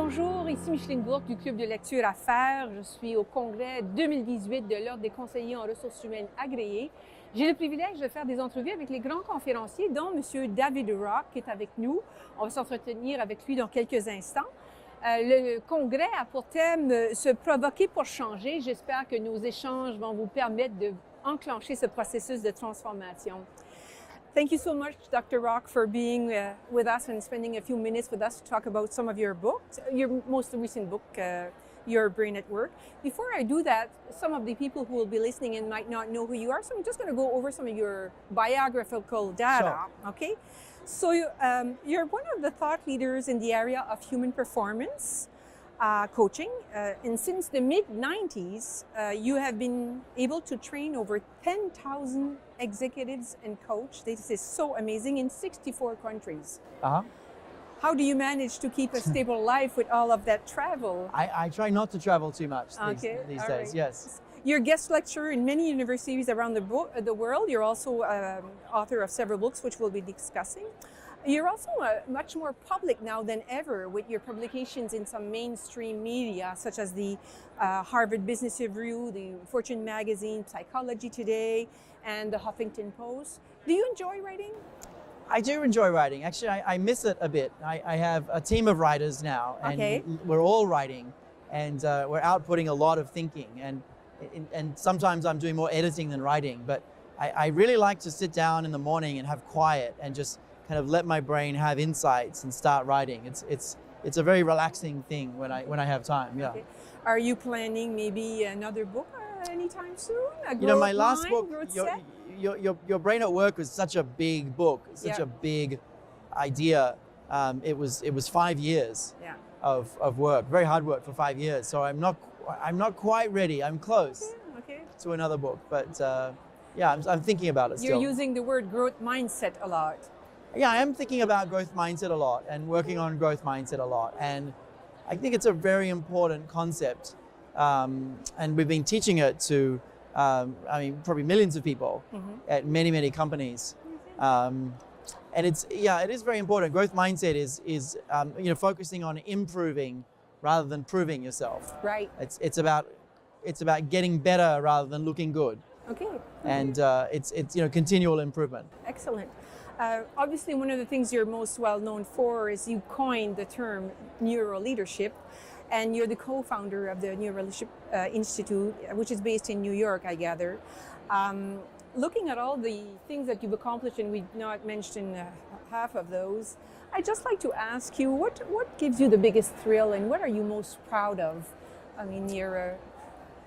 Bonjour, ici Micheline Gourde du Club de lecture à faire. Je suis au Congrès 2018 de l'Ordre des conseillers en ressources humaines agréés. J'ai le privilège de faire des entrevues avec les grands conférenciers, dont M. David Rock qui est avec nous. On va s'entretenir avec lui dans quelques instants. Le Congrès a pour thème se provoquer pour changer. J'espère que nos échanges vont vous permettre d'enclencher ce processus de transformation. Thank you so much, Dr. Rock, for being with us and spending a few minutes with us to talk about some of your books, your most recent book, Your Brain at Work. Before I do that, some of the people who will be listening in might not know who you are, so I'm just going to go over some of your biographical data, Sure. okay? So you're one of the thought leaders in the area of human performance coaching, and since the mid-90s, you have been able to train over 10,000 executives and coach. This is so amazing, in 64 countries. Uh-huh. How do you manage to keep a stable life with all of that travel? I try not to travel too much these all days, right. yes. You're a guest lecturer in many universities around the world. You're also author of several books, which we'll be discussing. You're also much more public now than ever with your publications in some mainstream media, such as the Harvard Business Review, the Fortune magazine, Psychology Today, and the Huffington Post. Do you enjoy writing? I do enjoy writing. Actually, I miss it a bit. I have a team of writers now, and Okay. we're all writing, and we're outputting a lot of thinking, and sometimes I'm doing more editing than writing, but I really like to sit down in the morning and have quiet and just kind of let my brain have insights and start writing. It's a very relaxing thing when I have time. Yeah. Okay. Are you planning maybe another book anytime soon? You know, my last line, book, growth your, set? your Brain at Work was such a big book, such Yeah. a big idea. It was 5 years Yeah. of work, very hard work for 5 years. So I'm not quite ready. I'm close Okay. to another book, but yeah, I'm thinking about it You're still. using the word growth mindset a lot. Yeah, I am thinking about growth mindset a lot and working on growth mindset a lot. And I think it's a very important concept. And we've been teaching it to, probably millions of people at many, many companies. And it is very important. Growth mindset is focusing on improving rather than proving yourself. Right. It's about getting better rather than looking good. Okay. And it's continual improvement. Excellent. Obviously, one of the things you're most well known for is you coined the term neuroleadership, and you're the co-founder of the Neuroleadership Institute, which is based in New York, I gather. Looking at all the things that you've accomplished, and we've not mentioned half of those, I'd just like to ask you, what gives you the biggest thrill, and what are you most proud of? I mean, you're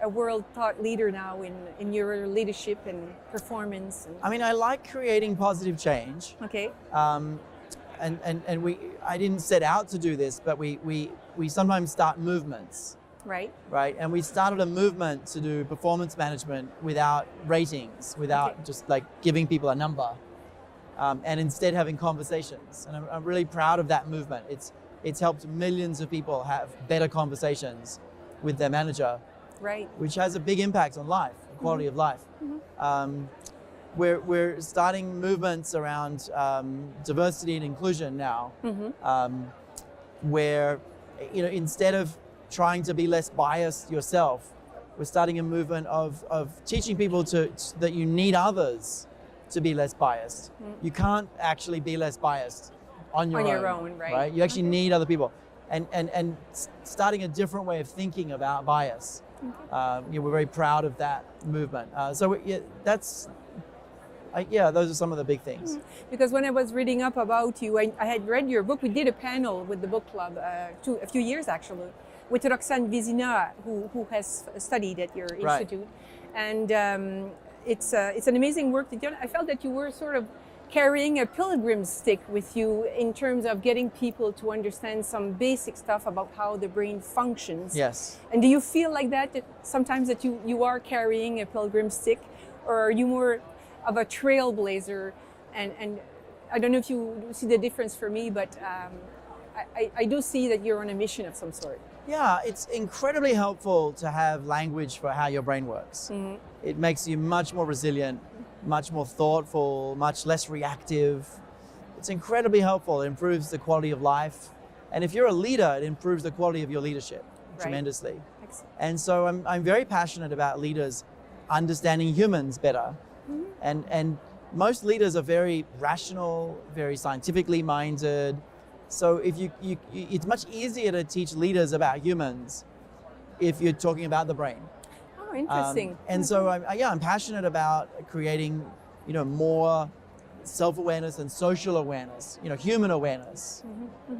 a world thought leader now in your leadership and performance. I like creating positive change. Okay. I didn't set out to do this, but we sometimes start movements. Right. Right. And we started a movement to do performance management without ratings, without just like giving people a number, and instead having conversations. And I'm really proud of that movement. It's helped millions of people have better conversations with their manager. Right. Which has a big impact on life, the quality of life. We're starting movements around diversity and inclusion now, where instead of trying to be less biased yourself, we're starting a movement of teaching people that you need others to be less biased. You can't actually be less biased on your own, right? You actually need other people, and starting a different way of thinking about bias. We're very proud of that movement. Those are some of the big things. Because when I was reading up about you, I had read your book. We did a panel with the book club a few years actually, with Roxane Vizina, who has studied at your institute, and it's an amazing work that you done. I felt that you were sort of carrying a pilgrim stick with you in terms of getting people to understand some basic stuff about how the brain functions. Yes. And do you feel like that sometimes that you are carrying a pilgrim stick, or are you more of a trailblazer? And I don't know if you see the difference for me, but I do see that you're on a mission of some sort. Yeah, it's incredibly helpful to have language for how your brain works. It makes you much more resilient, much more thoughtful, much less reactive. It's incredibly helpful. It improves the quality of life. And if you're a leader, it improves the quality of your leadership tremendously. Excellent. And so I'm very passionate about leaders understanding humans better. And most leaders are very rational, very scientifically minded. So if it's much easier to teach leaders about humans if you're talking about the brain. Oh, interesting. And so I'm passionate about creating, more self-awareness and social awareness, human awareness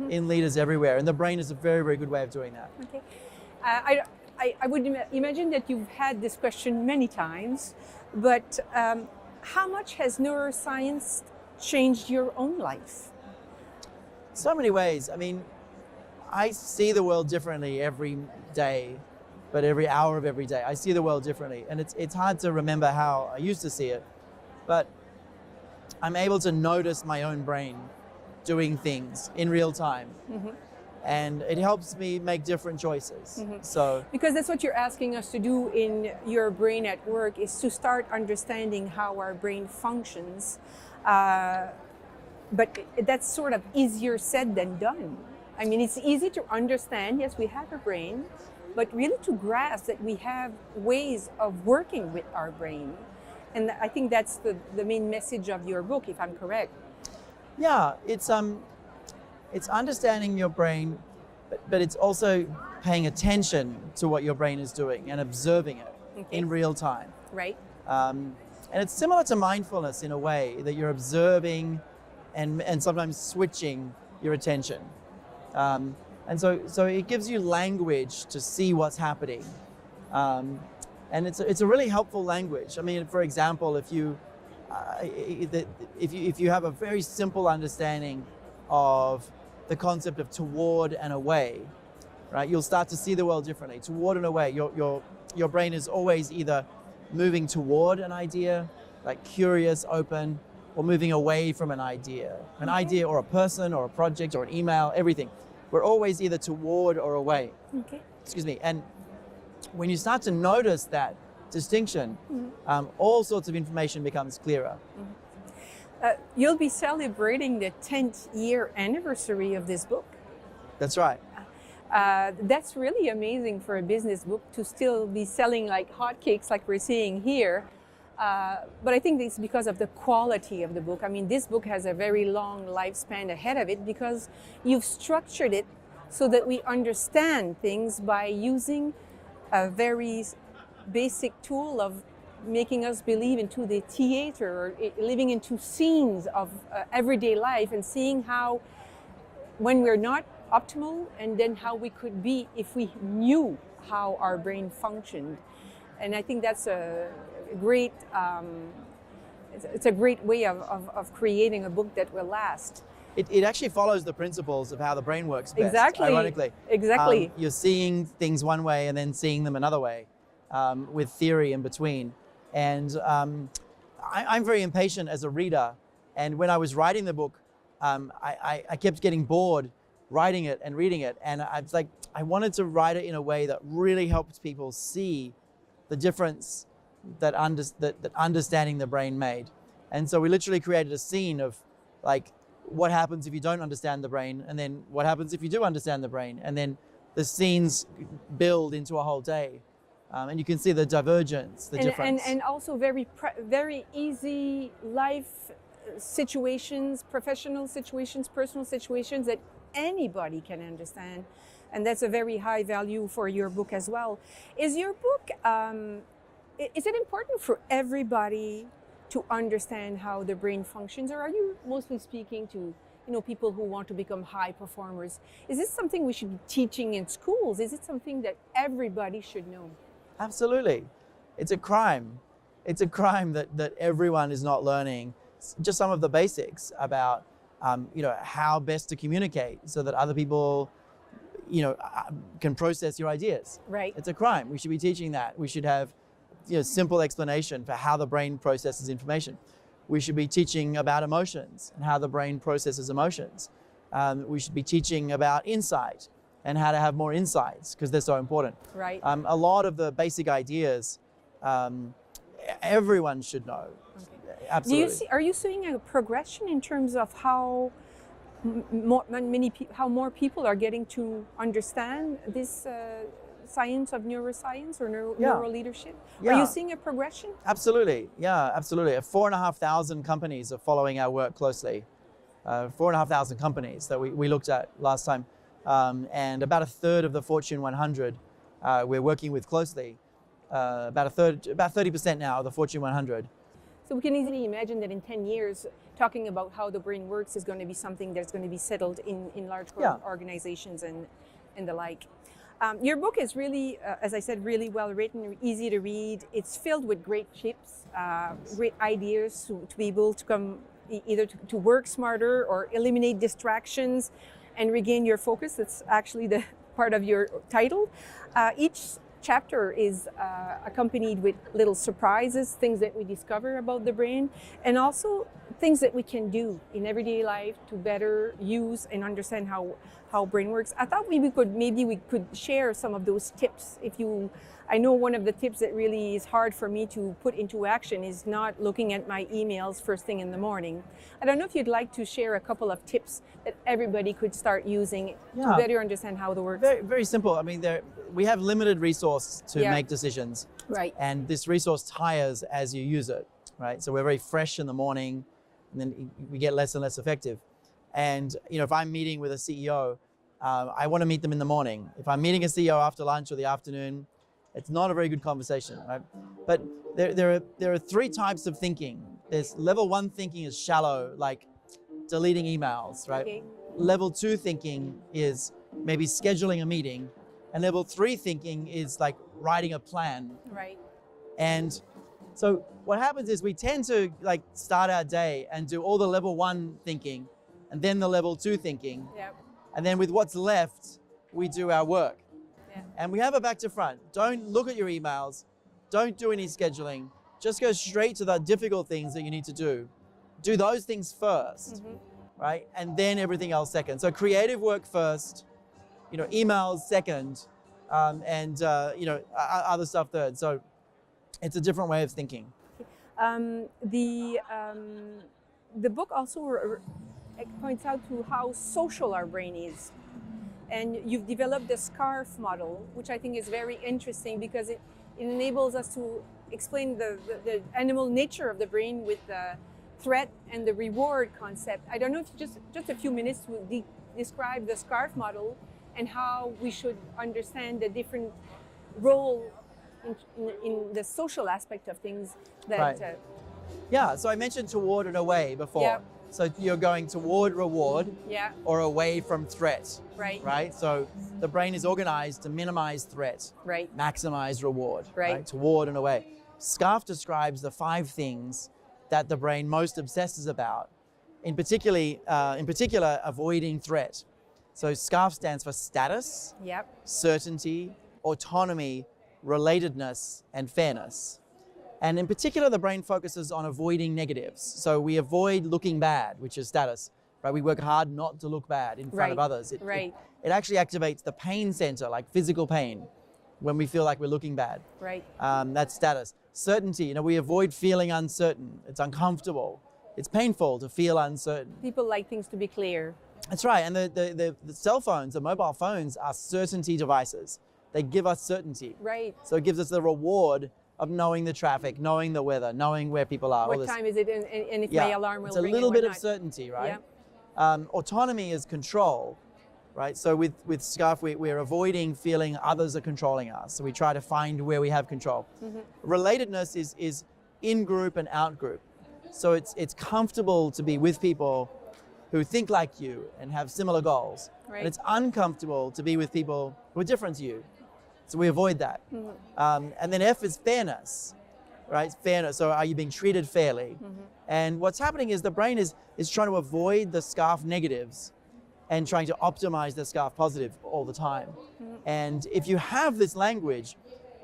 in leaders everywhere. And the brain is a very, very good way of doing that. Okay. I would imagine that you've had this question many times, but how much has neuroscience changed your own life? So many ways. I mean, I see the world differently every day, but every hour of every day. I see the world differently. And it's hard to remember how I used to see it, but I'm able to notice my own brain doing things in real time. And it helps me make different choices. So because that's what you're asking us to do in Your Brain at Work, is to start understanding how our brain functions. But that's sort of easier said than done. I mean, it's easy to understand, yes, we have a brain, but really to grasp that we have ways of working with our brain. And I think that's the main message of your book, if I'm correct. Yeah, it's understanding your brain, but it's also paying attention to what your brain is doing and observing it in real time. Right. And it's similar to mindfulness in a way, that you're observing and sometimes switching your attention. And so it gives you language to see what's happening. And it's a really helpful language. I mean, for example, if you have a very simple understanding of the concept of toward and away, right? You'll start to see the world differently. Toward and away, your brain is always either moving toward an idea, like curious, open, or moving away from an idea or a person or a project or an email, everything. We're always either toward or away. Okay. Excuse me. And when you start to notice that distinction, all sorts of information becomes clearer. You'll be celebrating the 10th year anniversary of this book. That's right. That's really amazing for a business book to still be selling like hotcakes, like we're seeing here. But I think it's because of the quality of the book. I mean, this book has a very long lifespan ahead of it because you've structured it so that we understand things by using a very basic tool of making us believe into the theater, or living into scenes of everyday life, and seeing how, when we're not optimal, and then how we could be if we knew how our brain functioned. And I think that's a great, it's a great way of creating a book that will last. It actually follows the principles of how the brain works best, Exactly. ironically. Exactly. You're seeing things one way and then seeing them another way, with theory in between. And I'm very impatient as a reader. And when I was writing the book, I kept getting bored writing it and reading it. And I was like, I wanted to write it in a way that really helps people see the difference that understanding the brain made. And so we literally created a scene of like, what happens if you don't understand the brain, and then what happens if you do understand the brain, and then the scenes build into a whole day, and you can see the divergence, the difference. And also very easy life situations, professional situations, personal situations that anybody can understand, and that's a very high value for your book as well. Is your book, is it important for everybody to understand how the brain functions, or are you mostly speaking to people who want to become high performers? Is this something we should be teaching in schools? Is it something that everybody should know? Absolutely. It's a crime. It's a crime that everyone is not learning just some of the basics about how best to communicate so that other people can process your ideas. Right. It's a crime. We should be teaching that. We should have simple explanation for how the brain processes information. We should be teaching about emotions and how the brain processes emotions. We should be teaching about insight and how to have more insights, because they're so important. Right. A lot of the basic ideas everyone should know. Okay. Absolutely. Are you seeing a progression in terms of how how more people are getting to understand this science of neuroscience or neuro leadership? Yeah. Are you seeing a progression? Absolutely. Yeah, absolutely. 4,500 companies are following our work closely. 4,500 companies that we looked at last time. And about a third of the Fortune 100 we're working with closely. About 30% now of the Fortune 100. So we can easily imagine that in 10 years, talking about how the brain works is going to be something that's going to be settled in large organizations and the like. Your book is really, as I said, really well written, easy to read. It's filled with great tips, great ideas to be able to come either to work smarter or eliminate distractions and regain your focus. That's actually the part of your title. Each chapter is accompanied with little surprises, things that we discover about the brain, and also things that we can do in everyday life to better use and understand how brain works. I thought maybe we could share some of those tips. I know one of the tips that really is hard for me to put into action is not looking at my emails first thing in the morning. I don't know if you'd like to share a couple of tips that everybody could start using to better understand how the works. Very, very simple. I mean, we have limited resource to make decisions. Right. And this resource tires as you use it, right? So we're very fresh in the morning, and then we get less and less effective. And if I'm meeting with a CEO, I want to meet them in the morning. If I'm meeting a CEO after lunch or the afternoon, it's not a very good conversation, right? But there are three types of thinking. There's level 1 thinking is shallow, like deleting emails, right? Okay. Level 2 thinking is maybe scheduling a meeting, and level 3 thinking is like writing a plan. Right. And so what happens is we tend to like start our day and do all the level 1 thinking, and then the level 2 thinking. Yep. And then with what's left, we do our work. Yeah. And we have it back to front. Don't look at your emails. Don't do any scheduling. Just go straight to the difficult things that you need to do. Do those things first, right? And then everything else second. So creative work first, emails second, and other stuff third. So it's a different way of thinking. The book also points out to how social our brain is. And you've developed the SCARF model, which I think is very interesting because it enables us to explain the animal nature of the brain with the threat and the reward concept. I don't know if just a few minutes to describe the SCARF model and how we should understand the different role in the social aspect of things. So I mentioned toward and away before. Yeah. So you're going toward reward or away from threat. Right. So the brain is organized to minimize threat, maximize reward, right? Toward and away. SCARF describes the 5 things that the brain most obsesses about, in particular avoiding threat. So SCARF stands for status, certainty, autonomy, relatedness, and fairness. And in particular, the brain focuses on avoiding negatives. So we avoid looking bad, which is status, right? We work hard not to look bad in front of others. It actually activates the pain center, like physical pain, when we feel like we're looking bad. Right. That's status. Certainty, we avoid feeling uncertain. It's uncomfortable. It's painful to feel uncertain. People like things to be clear. That's right. And the cell phones, the mobile phones are certainty devices. They give us certainty. Right. So it gives us the reward of knowing the traffic, knowing the weather, knowing where people are. What time is it, and if my alarm will ring. It's a little bit of certainty, right? Yeah. Autonomy is control, right? So with SCARF, we're avoiding feeling others are controlling us. So we try to find where we have control. Relatedness is in-group and out-group. So it's comfortable to be with people who think like you and have similar goals. Right. And it's uncomfortable to be with people who are different to you. So we avoid that. And then F is fairness, right? Fairness. So are you being treated fairly? And what's happening is the brain is trying to avoid the SCARF negatives and trying to optimize the SCARF positive all the time. And if you have this language,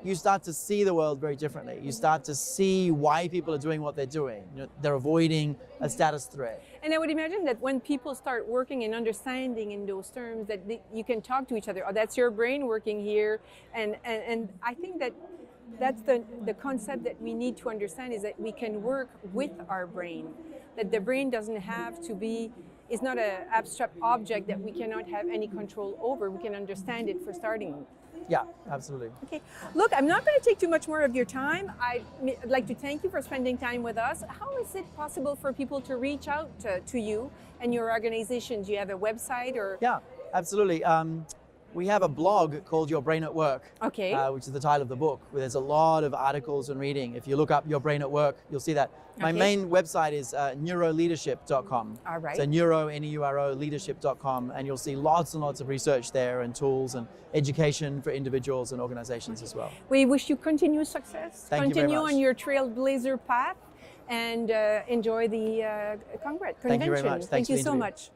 you start to see the world very differently. You start to see why people are doing what they're doing. They're avoiding a status threat. And I would imagine that when people start working and understanding in those terms, that you can talk to each other. Oh, that's your brain working here. And I think that's the concept that we need to understand, is that we can work with our brain. That the brain doesn't have to be is not an abstract object that we cannot have any control over. We can understand it for starting. Yeah, absolutely. Okay. Look, I'm not going to take too much more of your time. I'd like to thank you for spending time with us. How is it possible for people to reach out to you and your organization? Do you have a website or? Yeah, absolutely. We have a blog called Your Brain at Work, Okay. Which is the title of the book, where there's a lot of articles and reading. If you look up Your Brain at Work, you'll see that. My Okay. main website is neuroleadership.com. All right. So neuro, N-E-U-R-O, leadership.com, and you'll see lots and lots of research there and tools and education for individuals and organizations as well. We wish you continued success. Thank you very Continue much. on your trailblazer path and enjoy the Congress convention. Thank you very much. Thanks Thank for you the so interview. much.